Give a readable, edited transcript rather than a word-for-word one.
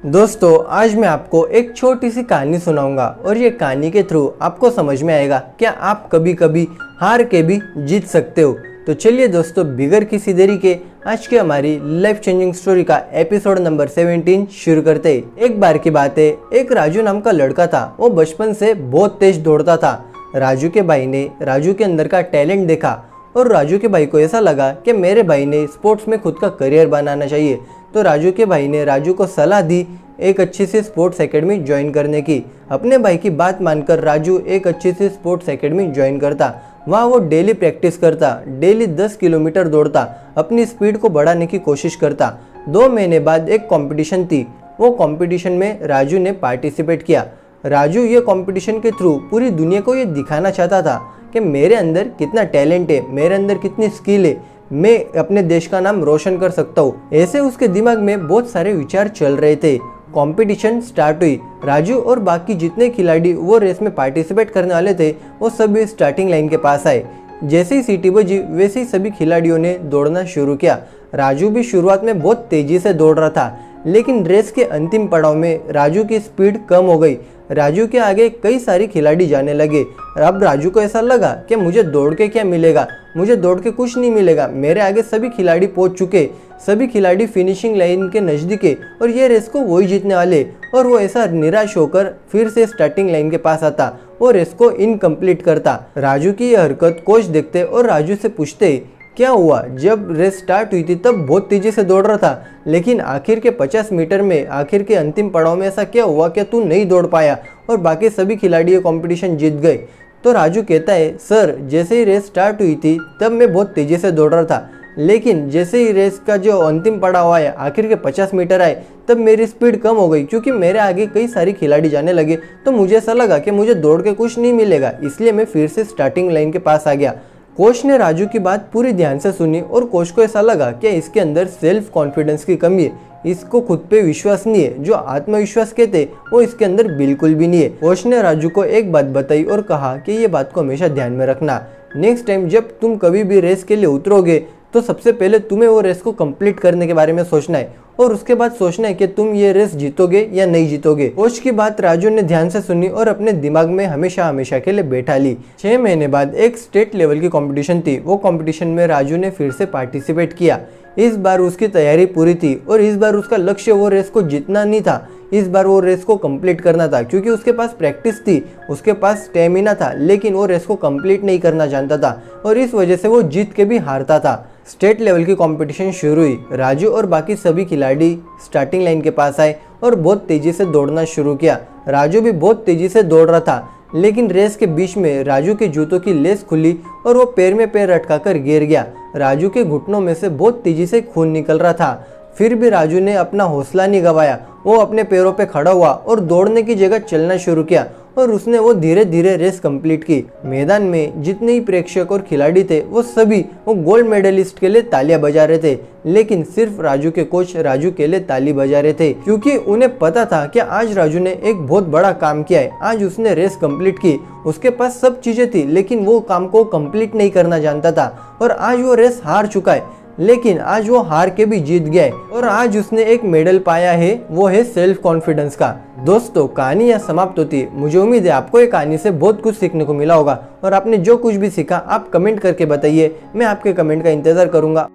दोस्तों, आज मैं आपको एक छोटी सी कहानी सुनाऊंगा और ये कहानी के थ्रू आपको समझ में आएगा क्या आप कभी कभी हार के भी जीत सकते हो। तो चलिए दोस्तों, बिगर किसी देरी के आज की हमारी लाइफ चेंजिंग स्टोरी का एपिसोड नंबर 17 शुरू करते हैं। एक बार की बात है, एक राजू नाम का लड़का था। वो बचपन से बहुत तेज दौड़ता था। राजू के भाई ने राजू के अंदर का टैलेंट देखा और राजू के भाई को ऐसा लगा कि मेरे भाई ने स्पोर्ट्स में खुद का करियर बनाना चाहिए। तो राजू के भाई ने राजू को सलाह दी एक अच्छी सी स्पोर्ट्स एकेडमी ज्वाइन करने की। अपने भाई की बात मानकर राजू एक अच्छी सी स्पोर्ट्स एकेडमी ज्वाइन करता। वहाँ वो डेली प्रैक्टिस करता, डेली 10 किलोमीटर दौड़ता, अपनी स्पीड को बढ़ाने की कोशिश करता। 2 महीने बाद एक कंपटीशन थी। वो कंपटीशन में राजू ने पार्टिसिपेट किया। राजू ये कंपटीशन के थ्रू पूरी दुनिया को ये दिखाना चाहता था कि मेरे अंदर कितना टैलेंट है, मेरे अंदर कितनी स्किल है, मैं अपने देश का नाम रोशन कर सकता हूँ। ऐसे उसके दिमाग में बहुत सारे विचार चल रहे थे। कंपटीशन स्टार्ट हुई। राजू और बाकी जितने खिलाड़ी वो रेस में पार्टिसिपेट करने वाले थे वो सभी स्टार्टिंग लाइन के पास आए। जैसे ही सीटी बजी वैसे ही सभी खिलाड़ियों ने दौड़ना शुरू किया। राजू भी शुरुआत में बहुत तेजी से दौड़ रहा था, लेकिन रेस के अंतिम पड़ाव में राजू की स्पीड कम हो गई। राजू के आगे कई सारे खिलाड़ी जाने लगे। अब राजू को ऐसा लगा कि मुझे दौड़ के क्या मिलेगा, मुझे दौड़ के कुछ नहीं मिलेगा, मेरे आगे सभी खिलाड़ी पहुंच चुके, सभी खिलाड़ी फिनिशिंग लाइन के नज़दीक है और ये रेस को वही जीतने वाले। और वो ऐसा निराश होकर फिर से स्टार्टिंग लाइन के पास आता और रेस को इनकम्प्लीट करता। राजू की यह हरकत कोच देखते और राजू से पूछते क्या हुआ, जब रेस स्टार्ट हुई थी तब बहुत तेजी से दौड़ रहा था, लेकिन आखिर के 50 मीटर में, आखिर के अंतिम पड़ाव में ऐसा क्या हुआ कि तू नहीं दौड़ पाया और बाकी सभी खिलाड़ी ये कंपटीशन जीत गए। तो राजू कहता है, सर जैसे ही रेस स्टार्ट हुई थी तब मैं बहुत तेजी से दौड़ रहा था, लेकिन जैसे ही रेस का जो अंतिम पड़ाव आया, आखिर के 50 मीटर आए, तब मेरी स्पीड कम हो गई क्योंकि मेरे आगे कई सारी खिलाड़ी जाने लगे। तो मुझे ऐसा लगा कि मुझे दौड़ के कुछ नहीं मिलेगा, इसलिए मैं फिर से स्टार्टिंग लाइन के पास आ गया। कोच ने राजू की बात पूरी ध्यान से सुनी और कोच को ऐसा लगा कि इसके अंदर सेल्फ कॉन्फिडेंस की कमी है, इसको खुद पे विश्वास नहीं है, जो आत्मविश्वास कहते वो इसके अंदर बिल्कुल भी नहीं है। कोच ने राजू को एक बात बताई और कहा कि ये बात को हमेशा ध्यान में रखना। नेक्स्ट टाइम जब तुम कभी भी रेस के लिए उतरोगे तो सबसे पहले तुम्हें वो रेस को कंप्लीट करने के बारे में सोचना है और उसके बाद सोचना है कि तुम ये रेस जीतोगे या नहीं जीतोगे। कोच की बात राजू ने ध्यान से सुनी और अपने दिमाग में हमेशा हमेशा के लिए बैठा ली। 6 महीने बाद एक स्टेट लेवल की कंपटीशन थी। वो कंपटीशन में राजू ने फिर से पार्टिसिपेट किया। इस बार उसकी तैयारी पूरी थी और इस बार उसका लक्ष्य वो रेस को जीतना नहीं था, इस बार वो रेस को कंप्लीट करना था। क्योंकि उसके पास प्रैक्टिस थी, उसके पास स्टेमिना था, लेकिन वो रेस को कंप्लीट नहीं करना जानता था और इस वजह से वो जीत के भी हारता था। स्टेट लेवल की कंपटीशन शुरू हुई। राजू और बाकी सभी खिलाड़ी स्टार्टिंग लाइन के पास आए और बहुत तेजी से दौड़ना शुरू किया। राजू भी बहुत तेजी से दौड़ रहा था, लेकिन रेस के बीच में राजू के जूतों की लेस खुली और वो पैर में पैर अटकाकर गिर गया। राजू के घुटनों में से बहुत तेजी से खून निकल रहा था। फिर भी राजू ने अपना हौसला नहीं गंवाया। वो अपने पैरों पे खड़ा हुआ और दौड़ने की जगह चलना शुरू किया और उसने वो धीरे धीरे रेस कंप्लीट की। मैदान में जितने ही प्रेक्षक और खिलाड़ी थे वो सभी वो गोल्ड मेडलिस्ट के लिए तालियां बजा रहे थे, लेकिन सिर्फ राजू के कोच राजू के लिए ताली बजा रहे थे, क्योंकि उन्हें पता था कि आज राजू ने एक बहुत बड़ा काम किया है। आज उसने रेस कंप्लीट की। उसके पास सब चीजें थी, लेकिन वो काम को कंप्लीट नहीं करना जानता था और आज वो रेस हार चुका है, लेकिन आज वो हार के भी जीत गया है और आज उसने एक मेडल पाया है, वो है सेल्फ कॉन्फिडेंस का। दोस्तों, कहानी यहाँ समाप्त होती है। मुझे उम्मीद है आपको ये कहानी से बहुत कुछ सीखने को मिला होगा और आपने जो कुछ भी सीखा आप कमेंट करके बताइए। मैं आपके कमेंट का इंतजार करूंगा।